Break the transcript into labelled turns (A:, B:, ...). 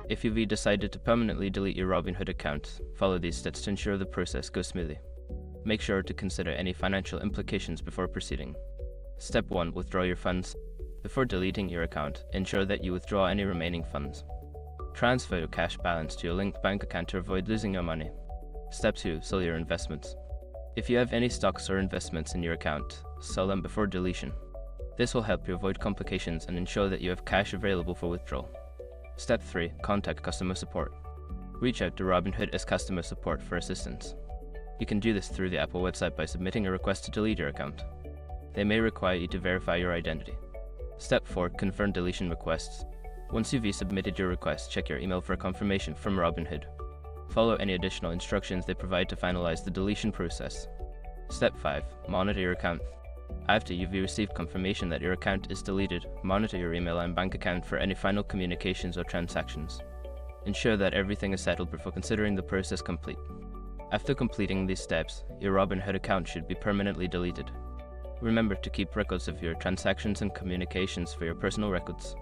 A: If you've decided to permanently delete your Robinhood account, follow these steps to ensure the process goes smoothly. Make sure to consider any financial implications before proceeding. Step 1. Withdraw your funds. Before deleting your account, ensure that you withdraw any remaining funds. Transfer your cash balance to your linked bank account to avoid losing your money. Step 2. Sell your investments. If you have any stocks or investments in your account, sell them before deletion. This will help you avoid complications and ensure that you have cash available for withdrawal. Step 3. Contact customer support. Reach out to Robinhood as customer support for assistance. You can do this through the Apple website by submitting a request to delete your account. They may require you to verify your identity. Step 4. Confirm deletion requests. Once you've submitted your request, check your email for a confirmation from Robinhood. Follow any additional instructions they provide to finalize the deletion process. Step 5. Monitor your account. After you've received confirmation that your account is deleted, monitor your email and bank account for any final communications or transactions. Ensure that everything is settled before considering the process complete. After completing these steps, your Robinhood account should be permanently deleted. Remember to keep records of your transactions and communications for your personal records.